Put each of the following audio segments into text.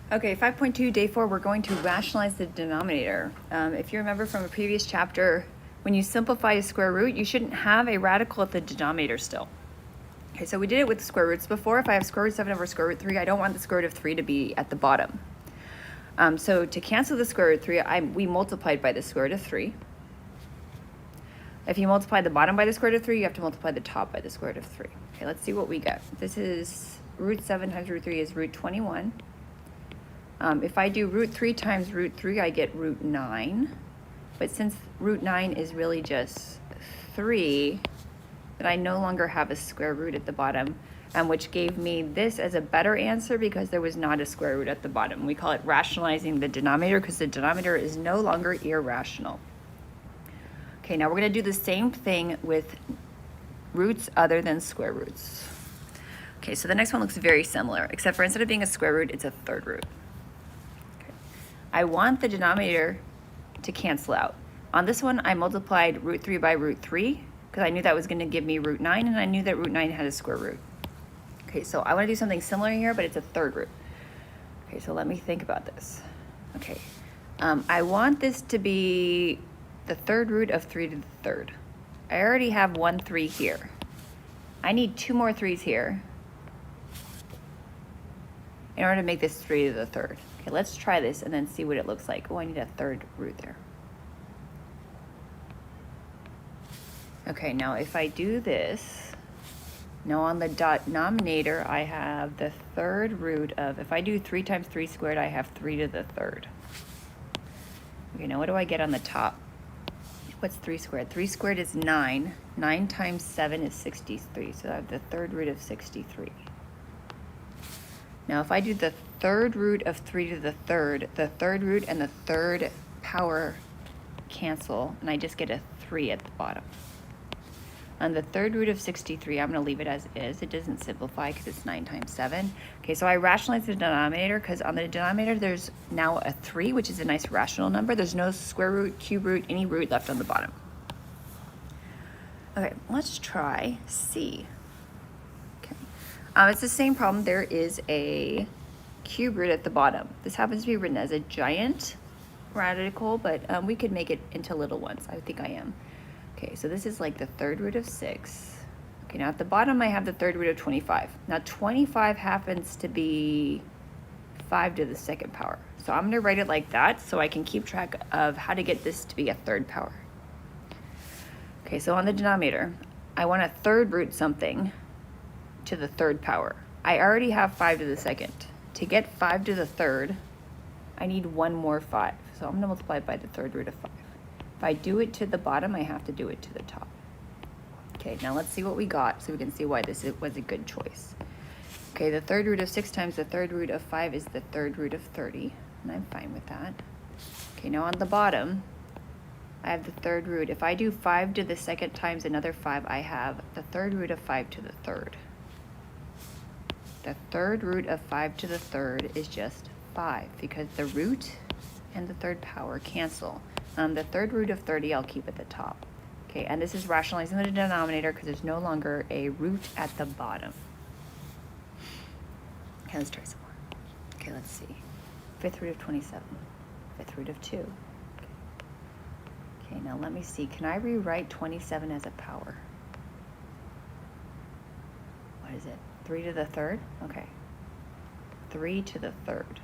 Okay, 5.2, day 4, we're going to rationalize the denominator. If you remember from a previous chapter, when you simplify a square root, you shouldn't have a radical at the denominator still. Okay, so we did it with square roots before. If I have square root 7 over square root 3, I don't want the square root of 3 to be at the bottom. So to cancel the square root of 3, we multiplied by the square root of 3. If you multiply the bottom by the square root of 3, you have to multiply the top by the square root of 3. Okay, let's see what we get. This is root 7 times root 3 is root 21. If I do root 3 times root 3, I get root 9. But since root 9 is really just 3, then I no longer have a square root at the bottom, which gave me this as a better answer because there was not a square root at the bottom. We call it rationalizing the denominator because the denominator is no longer irrational. Okay, now we're going to do the same thing with roots other than square roots. Okay, so the next one looks very similar, except for instead of being a square root, it's a third root. I want the denominator to cancel out. On this one, I multiplied root 3 by root 3 because I knew that was going to give me root 9, and I knew that root 9 had a square root. Okay, so I want to do something similar here, but it's a third root. Okay, so let me think about this. Okay, I want this to be the third root of 3 to the third. I already have 1 3 here. I need 2 more 3's here in order to make this 3 to the third. Okay, let's try this and then see what it looks like. Oh, I need a third root there. Okay, now if I do this, now on the denominator, I have the third root of, if I do 3 times 3 squared, I have 3 to the third. Okay, now what do I get on the top? What's 3 squared? 3 squared is 9. 9 times 7 is 63, so I have the third root of 63. Now if I do the third root of 3 to the third root and the third power cancel, and I just get a 3 at the bottom. On the third root of 63, I'm going to leave it as is. It doesn't simplify because it's 9 times 7. Okay, so I rationalize the denominator because on the denominator there's now a 3, which is a nice rational number. There's no square root, cube root, any root left on the bottom. Okay, let's try C. Okay, it's the same problem. There is a cube root at the bottom. This happens to be written as a giant radical, but we could make it into little ones. I think I am. Okay, so this is like the third root of 6. Okay, now at the bottom I have the third root of 25. Now 25 happens to be 5 to the second power. So I'm going to write it like that so I can keep track of how to get this to be a third power. Okay, so on the denominator, I want to third root something to the third power. I already have 5 to the second. To get 5 to the third, I need 1 more 5. So I'm going to multiply it by the third root of 5. If I do it to the bottom, I have to do it to the top. Okay, now let's see what we got so we can see why this was a good choice. Okay, the third root of 6 times the third root of 5 is the third root of 30, and I'm fine with that. Okay, now on the bottom, I have the third root. If I do 5 to the second times another 5, I have the third root of 5 to the third. The third root of 5 to the third is just 5 because the root and the third power cancel. The third root of 30 I'll keep at the top. Okay, and this is rationalizing the denominator because there's no longer a root at the bottom. Okay, let's try some more. Okay, let's see. Fifth root of 27. Fifth root of 2. Okay, now let me see. Can I rewrite 27 as a power? What is it? 3 to the third? Okay. 3 to the third.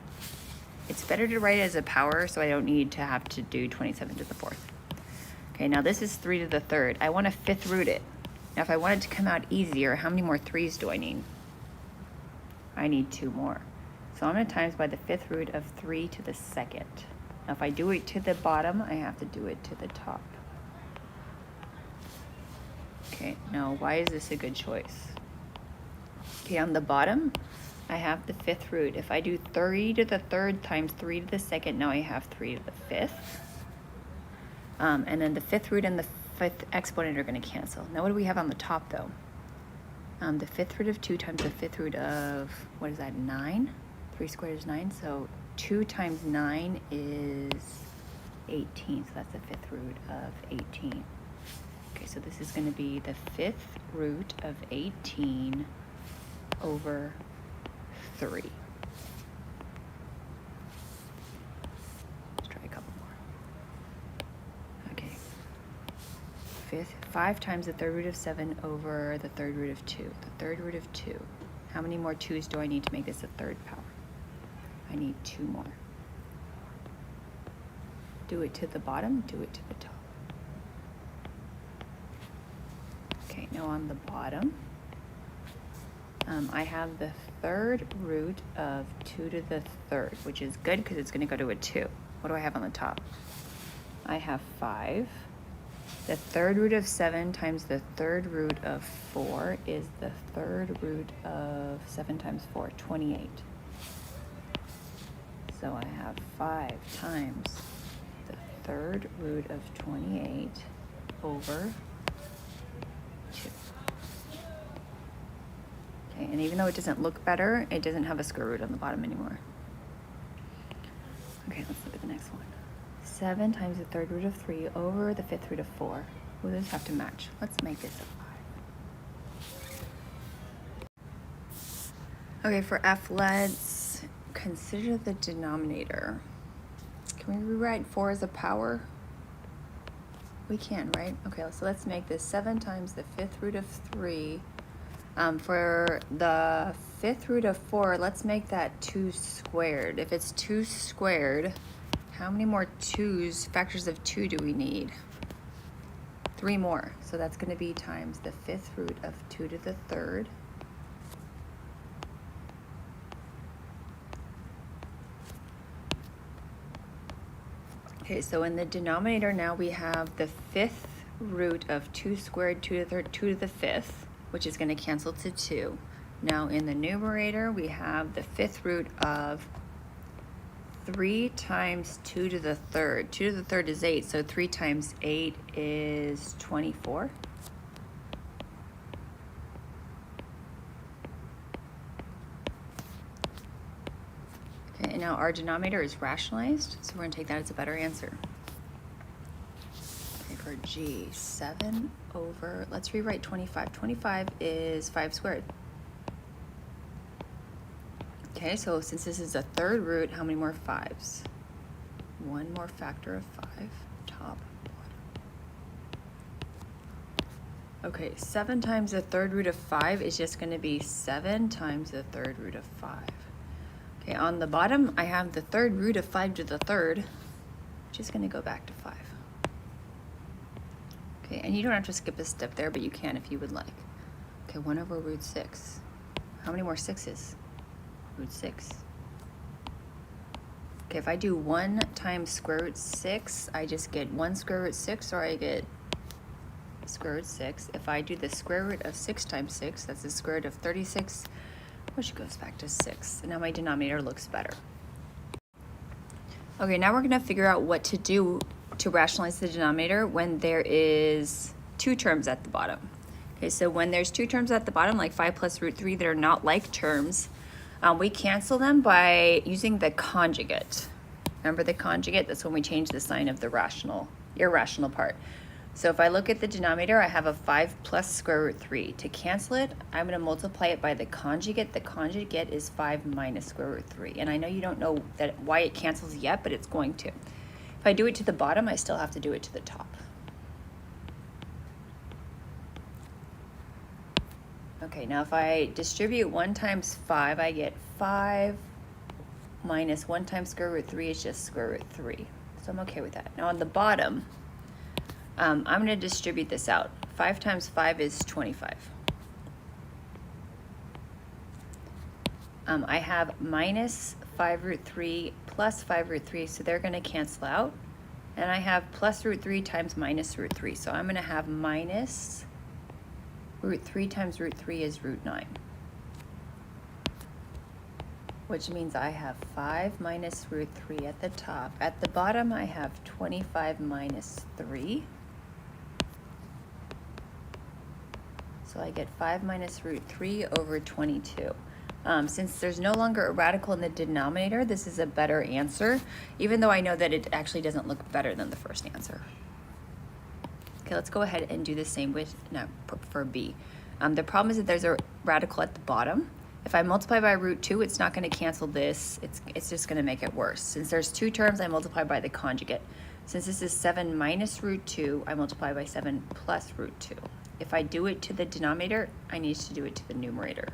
It's better to write it as a power so I don't need to have to do 27 to the fourth. Okay, now this is 3 to the third. I want to fifth root it. Now if I want it to come out easier, how many more 3's do I need? I need 2 more. So I'm going to times by the fifth root of 3 to the second. Now if I do it to the bottom, I have to do it to the top. Okay, now why is this a good choice? Okay, on the bottom, I have the fifth root. If I do 3 to the third times 3 to the second, now I have 3 to the fifth. And then the fifth root and the fifth exponent are going to cancel. Now what do we have on the top though? The fifth root of 2 times the fifth root of, what is that, 9? 3 squared is 9, so 2 times 9 is 18, so that's the fifth root of 18. Okay, so this is going to be the fifth root of 18 over 3. 5 times the third root of 7 over the third root of 2. The third root of 2. How many more 2's do I need to make this a third power? I need 2 more. Do it to the bottom, do it to the top. Okay, now on the bottom, I have the third root of 2 to the third, which is good because it's going to go to a 2. What do I have on the top? I have 5. The third root of 7 times the third root of 4 is the third root of 7 times 4, 28. So I have 5 times the third root of 28 over 2. Okay, and even though it doesn't look better, it doesn't have a square root on the bottom anymore. Okay, let's look at the next one. 7 times the third root of 3 over the fifth root of 4. Well, those have to match. Let's make this a 5. Okay, for F, let's consider the denominator. Can we rewrite 4 as a power? We can, right? Okay, so let's make this 7 times the fifth root of 3. For the fifth root of 4, let's make that 2 squared. If it's 2 squared, how many more 2's, factors of 2 do we need? 3 more. So that's going to be times the fifth root of 2 to the third. Okay, so in the denominator now we have the fifth root of 2 squared, 2 to the third, 2 to the fifth, which is going to cancel to 2. Now in the numerator, we have the fifth root of 3 times 2 to the third. 2 to the third is 8, so 3 times 8 is 24. Okay, and now our denominator is rationalized, so we're going to take that as a better answer. For G, 7 over, let's rewrite 25. 25 is 5 squared. Okay, so since this is a third root, how many more 5's? 1 more factor of 5, top, bottom. Okay, 7 times the third root of 5 is just going to be 7 times the third root of 5. Okay, on the bottom, I have the third root of 5 to the third, which is going to go back to 5. Okay, and you don't have to skip a step there, but you can if you would like. Okay, 1 over root 6. How many more 6's? Root 6. Okay, if I do 1 times square root 6, I just get 1 square root 6, or I get square root 6. If I do the square root of 6 times 6, that's the square root of 36, which goes back to 6. And now my denominator looks better. Okay, now we're going to figure out what to do to rationalize the denominator when there is 2 terms at the bottom. Okay, so when there's 2 terms at the bottom, like 5 plus root 3, that are not like terms, we cancel them by using the conjugate. Remember the conjugate? That's when we change the sign of the irrational part. So if I look at the denominator, I have a 5 plus square root 3. To cancel it, I'm going to multiply it by the conjugate. The conjugate is 5 minus square root 3. And I know you don't know why it cancels yet, but it's going to. If I do it to the bottom, I still have to do it to the top. Okay, now if I distribute 1 times 5, I get 5 minus 1 times square root 3 is just square root 3. So I'm okay with that. Now on the bottom, I'm going to distribute this out. 5 times 5 is 25. I have minus 5 root 3 plus 5 root 3, so they're going to cancel out. And I have plus root 3 times minus root 3. So I'm going to have minus root 3 times root 3 is root 9. Which means I have 5 minus root 3 at the top. At the bottom, I have 25 minus 3. So I get 5 minus root 3 over 22. Since there's no longer a radical in the denominator, this is a better answer, even though I know that it actually doesn't look better than the first answer. Okay, let's go ahead and do the same for B. The problem is that there's a radical at the bottom. If I multiply by root 2, it's not going to cancel this. It's just going to make it worse. Since there's 2 terms, I multiply by the conjugate. Since this is 7 minus root 2, I multiply by 7 plus root 2. If I do it to the denominator, I need to do it to the numerator.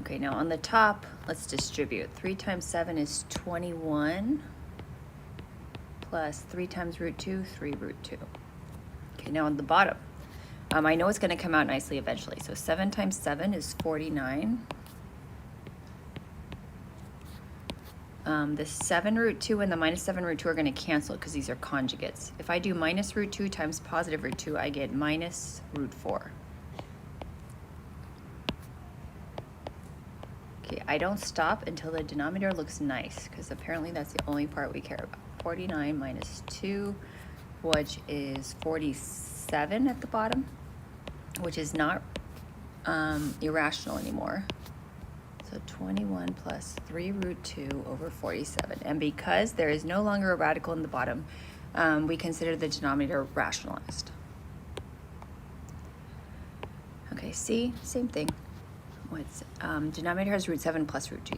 Okay, now on the top, let's distribute. 3 times 7 is 21, plus 3 times root 2, 3 root 2. Okay, now on the bottom, I know it's going to come out nicely eventually. So 7 times 7 is 49. The 7 root 2 and the minus 7 root 2 are going to cancel because these are conjugates. If I do minus root 2 times positive root 2, I get minus root 4. Okay, I don't stop until the denominator looks nice, because apparently that's the only part we care about. 49 minus 2, which is 47 at the bottom, which is not irrational anymore. So 21 plus 3 root 2 over 47. And because there is no longer a radical in the bottom, we consider the denominator rationalized. Okay, C, same thing. What's denominator has root 7 plus root 2.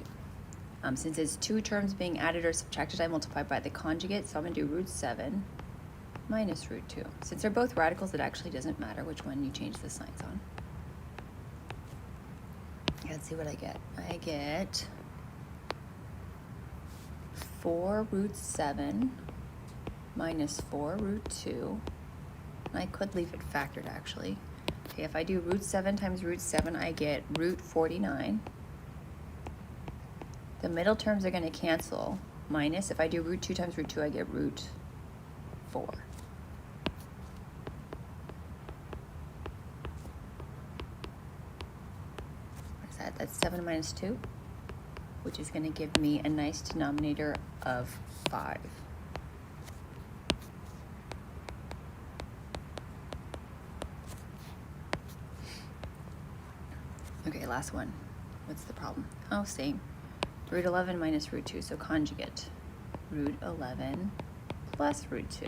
Since it's two terms being added or subtracted, I multiply by the conjugate. So I'm going to do root 7 minus root 2. Since they're both radicals, it actually doesn't matter which one you change the signs on. Let's see what I get. I get 4 root 7 minus 4 root 2. I could leave it factored actually. Okay, if I do root 7 times root 7, I get root 49. The middle terms are going to cancel. Minus, if I do root 2 times root 2, I get root 4. What is that? That's 7 minus 2, which is going to give me a nice denominator of 5. Okay, last one. What's the problem? Oh, same. Root 11 minus root 2, so conjugate. Root 11 plus root 2.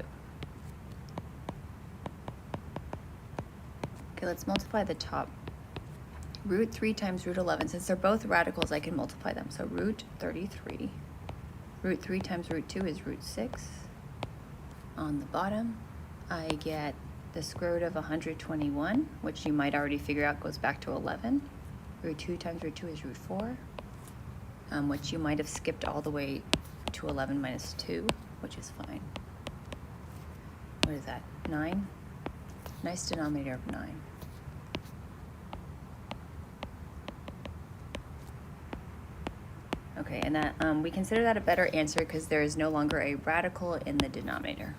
Okay, let's multiply the top. Root 3 times root 11. Since they're both radicals, I can multiply them. So root 33. Root 3 times root 2 is root 6. On the bottom, I get the square root of 121, which you might already figure out goes back to 11. Root 2 times root 2 is root 4, which you might have skipped all the way to 11 minus 2, which is fine. What is that? 9? Nice denominator of 9. Okay, and that we consider that a better answer because there is no longer a radical in the denominator.